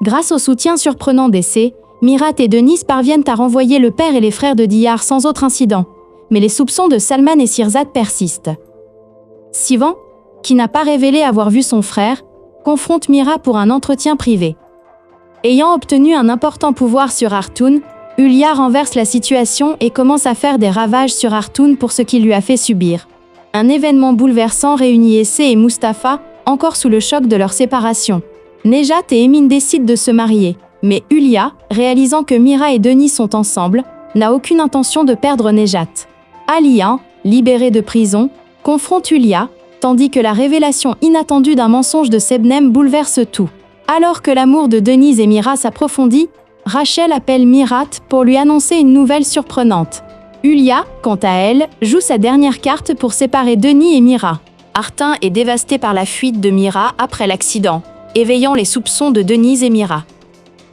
Grâce au soutien surprenant d'Essé, Mirat et Denise parviennent à renvoyer le père et les frères de Diyar sans autre incident. Mais les soupçons de Salman et Sirzat persistent. Sivan, qui n'a pas révélé avoir vu son frère, confronte Mira pour un entretien privé. Ayant obtenu un important pouvoir sur Artoun, Hulya renverse la situation et commence à faire des ravages sur Artoun pour ce qu'il lui a fait subir. Un événement bouleversant réunit Essé et Mustapha, encore sous le choc de leur séparation. Nejat et Emin décident de se marier, mais Hulya, réalisant que Mira et Denis sont ensemble, n'a aucune intention de perdre Nejat. Aliya, libéré de prison, confronte Hulya, tandis que la révélation inattendue d'un mensonge de Sebnem bouleverse tout. Alors que l'amour de Denise et Mira s'approfondit, Rachel appelle Mirat pour lui annoncer une nouvelle surprenante. Hulya, quant à elle, joue sa dernière carte pour séparer Denis et Mira. Artin est dévasté par la fuite de Mira après l'accident, éveillant les soupçons de Denise et Mira.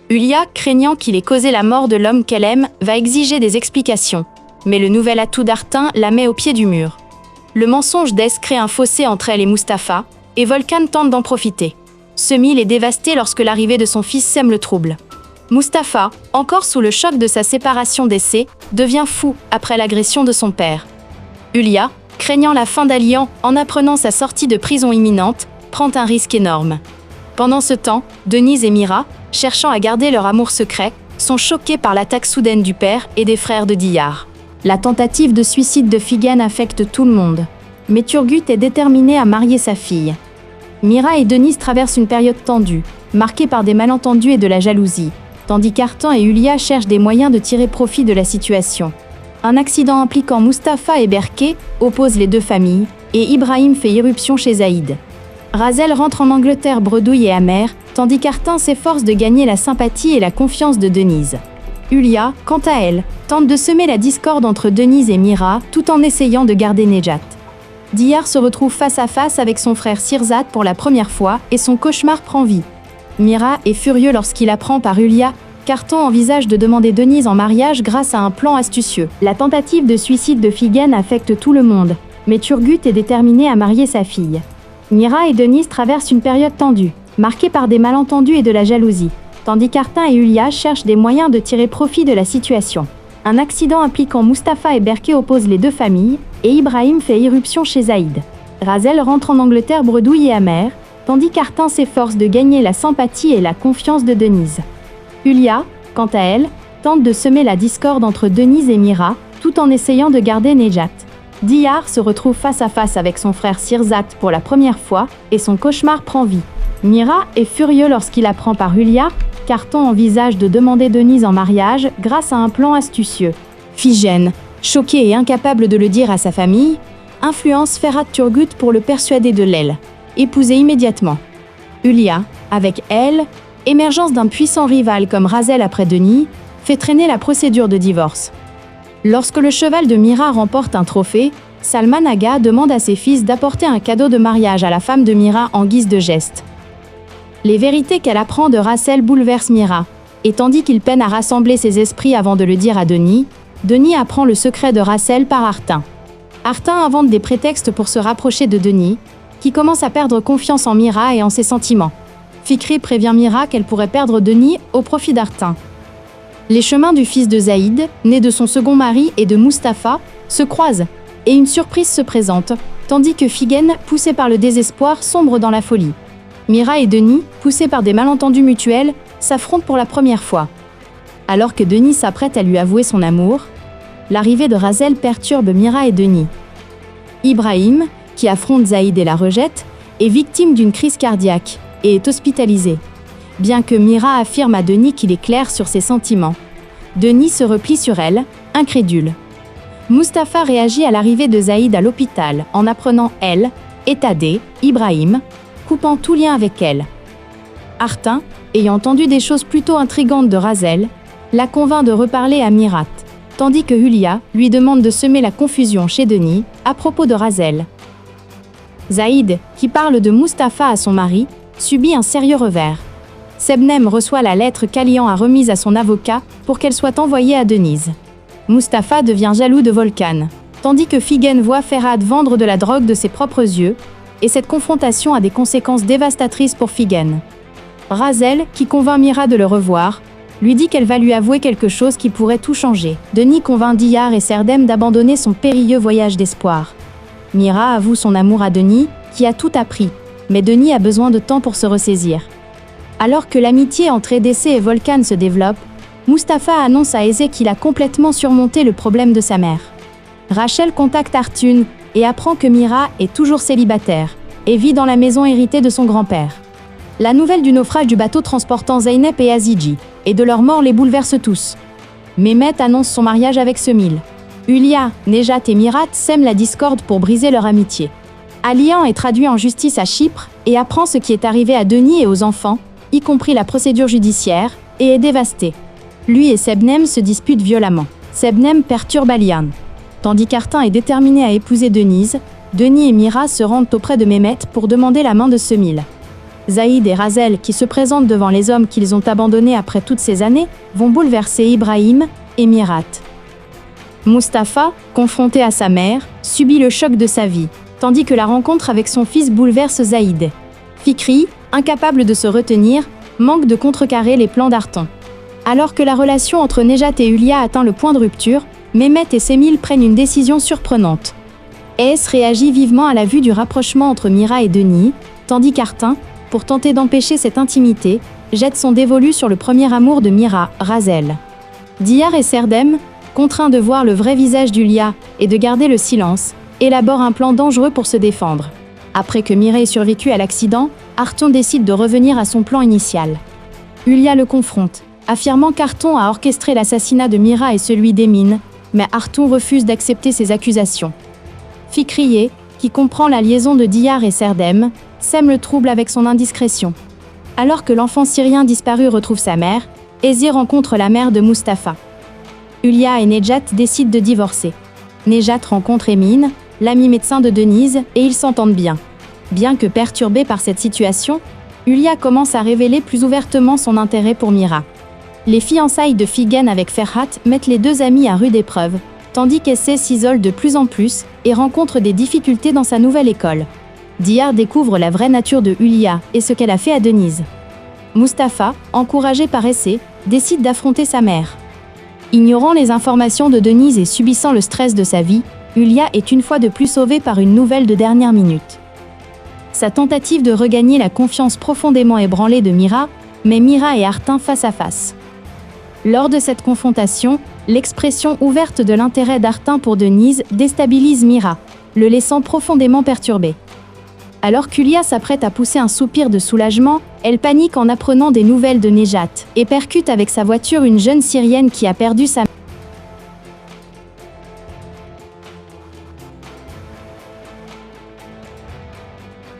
Hulya, craignant qu'il ait causé la mort de l'homme qu'elle aime, va exiger des explications. Mais le nouvel atout d'Artin la met au pied du mur. Le mensonge d'Es crée un fossé entre elle et Mustapha, et Volkan tente d'en profiter. Semil est dévasté lorsque l'arrivée de son fils sème le trouble. Mustapha, encore sous le choc de sa séparation d'Essé, devient fou après l'agression de son père. Hulya, craignant la fin d'Aliyan en apprenant sa sortie de prison imminente, prend un risque énorme. Pendant ce temps, Denise et Mira, cherchant à garder leur amour secret, sont choqués par l'attaque soudaine du père et des frères de Diyar. La tentative de suicide de Figen affecte tout le monde. Mais Turgut est déterminé à marier sa fille. Mira et Denise traversent une période tendue, marquée par des malentendus et de la jalousie, tandis qu'Artan et Hulya cherchent des moyens de tirer profit de la situation. Un accident impliquant Mustapha et Berke oppose les deux familles, et Ibrahim fait irruption chez Zaïd. Razel rentre en Angleterre bredouille et amère, tandis qu'Artan s'efforce de gagner la sympathie et la confiance de Denise. Hulya, quant à elle, tente de semer la discorde entre Denise et Mira tout en essayant de garder Nejat. Diyar se retrouve face à face avec son frère Sirzat pour la première fois et son cauchemar prend vie. Mira est furieux lorsqu'il apprend par Hulya qu'Artan envisage de demander Denise en mariage grâce à un plan astucieux. La tentative de suicide de Figen affecte tout le monde, mais Turgut est déterminé à marier sa fille. Mira et Denise traversent une période tendue, marquée par des malentendus et de la jalousie, tandis qu'Artan et Hulya cherchent des moyens de tirer profit de la situation. Un accident impliquant Mustapha et Berke oppose les deux familles, et Ibrahim fait irruption chez Zaïd. Razel rentre en Angleterre bredouille et amère, tandis qu'Artan s'efforce de gagner la sympathie et la confiance de Denise. Hulya, quant à elle, tente de semer la discorde entre Denise et Mira, tout en essayant de garder Nejat. Diyar se retrouve face à face avec son frère Sirzat pour la première fois, et son cauchemar prend vie. Mira est furieux lorsqu'il apprend par Hulya qu'Artan envisage de demander Denise en mariage grâce à un plan astucieux. Figen, choqué et incapable de le dire à sa famille, influence Ferhat Turgut pour le persuader de épouser immédiatement. Hulya, avec elle, émergence d'un puissant rival comme Razel après Denis, fait traîner la procédure de divorce. Lorsque le cheval de Mira remporte un trophée, Salman Aga demande à ses fils d'apporter un cadeau de mariage à la femme de Mira en guise de geste. Les vérités qu'elle apprend de Razel bouleversent Mira, et tandis qu'il peine à rassembler ses esprits avant de le dire à Denis, Denis apprend le secret de Razel par Artin. Artin invente des prétextes pour se rapprocher de Denis, qui commence à perdre confiance en Mira et en ses sentiments. Fikri prévient Mira qu'elle pourrait perdre Denis au profit d'Artin. Les chemins du fils de Zaïd, né de son second mari et de Mustapha, se croisent, et une surprise se présente, tandis que Figen, poussé par le désespoir, sombre dans la folie. Mira et Denis, poussés par des malentendus mutuels, s'affrontent pour la première fois. Alors que Denis s'apprête à lui avouer son amour, l'arrivée de Razel perturbe Mira et Denis. Ibrahim, qui affronte Zaïd et la rejette, est victime d'une crise cardiaque et est hospitalisé. Bien que Mira affirme à Denis qu'il est clair sur ses sentiments, Denis se replie sur elle, incrédule. Mustapha réagit à l'arrivée de Zaïd à l'hôpital en apprenant elle, Etadé, Ibrahim, coupant tout lien avec elle. Artin, ayant entendu des choses plutôt intrigantes de Razel, la convainc de reparler à Mirat, tandis que Hulya lui demande de semer la confusion chez Denis à propos de Razel. Zaïd, qui parle de Mustapha à son mari, subit un sérieux revers. Sebnem reçoit la lettre qu'Aliyan a remise à son avocat pour qu'elle soit envoyée à Denise. Mustapha devient jaloux de Volkan, tandis que Figen voit Ferhat vendre de la drogue de ses propres yeux, et cette confrontation a des conséquences dévastatrices pour Figen. Razel, qui convainc Mira de le revoir, lui dit qu'elle va lui avouer quelque chose qui pourrait tout changer. Denis convainc Diyar et Serdem d'abandonner son périlleux voyage d'espoir. Mira avoue son amour à Denis, qui a tout appris, mais Denis a besoin de temps pour se ressaisir. Alors que l'amitié entre EDC et Volcan se développe, Mustapha annonce à Aizé qu'il a complètement surmonté le problème de sa mère. Rachel contacte Artun et apprend que Mira est toujours célibataire et vit dans la maison héritée de son grand-père. La nouvelle du naufrage du bateau transportant Zeynep et Aziji et de leur mort les bouleverse tous. Mehmet annonce son mariage avec Semil. Hulia, Nejat et Mirat sèment la discorde pour briser leur amitié. Alian est traduit en justice à Chypre et apprend ce qui est arrivé à Denis et aux enfants, y compris la procédure judiciaire, et est dévasté. Lui et Sebnem se disputent violemment. Sebnem perturbe Alian. Tandis qu'Artin est déterminé à épouser Denise, Denis et Mira se rendent auprès de Mehmet pour demander la main de Semil. Zaïd et Razel, qui se présentent devant les hommes qu'ils ont abandonnés après toutes ces années, vont bouleverser Ibrahim et Mirat. Mustapha, confronté à sa mère, subit le choc de sa vie, tandis que la rencontre avec son fils bouleverse Zaïd. Fikri, incapable de se retenir, manque de contrecarrer les plans d'Artan. Alors que la relation entre Nejat et Hulia atteint le point de rupture, Mehmet et Semil prennent une décision surprenante. Es réagit vivement à la vue du rapprochement entre Mira et Denis, tandis qu'Artin, pour tenter d'empêcher cette intimité, jette son dévolu sur le premier amour de Mira, Razel. Diyar et Serdem, contraints de voir le vrai visage d'Hulia et de garder le silence, élaborent un plan dangereux pour se défendre. Après que Mira ait survécu à l'accident, Arton décide de revenir à son plan initial. Hulia le confronte, affirmant qu'Arton a orchestré l'assassinat de Mira et celui d'Emin, mais Arton refuse d'accepter ces accusations. Fikriye, qui comprend la liaison de Diyar et Serdem, sème le trouble avec son indiscrétion. Alors que l'enfant syrien disparu retrouve sa mère, Ezi rencontre la mère de Mustapha. Hulia et Nejat décident de divorcer. Nejat rencontre Emin, l'ami médecin de Denise, et ils s'entendent bien. Bien que perturbée par cette situation, Hulia commence à révéler plus ouvertement son intérêt pour Mira. Les fiançailles de Figen avec Ferhat mettent les deux amis à rude épreuve, tandis qu'Essé s'isole de plus en plus et rencontre des difficultés dans sa nouvelle école. Diyar découvre la vraie nature de Hulia et ce qu'elle a fait à Denise. Mustapha, encouragé par Essé, décide d'affronter sa mère. Ignorant les informations de Denise et subissant le stress de sa vie, Hulia est une fois de plus sauvée par une nouvelle de dernière minute. Sa tentative de regagner la confiance profondément ébranlée de Mira met Mira et Artin face à face. Lors de cette confrontation, l'expression ouverte de l'intérêt d'Artin pour Denise déstabilise Mira, le laissant profondément perturbé. Alors qu'Hulia s'apprête à pousser un soupir de soulagement, elle panique en apprenant des nouvelles de Nejat et percute avec sa voiture une jeune Syrienne qui a perdu sa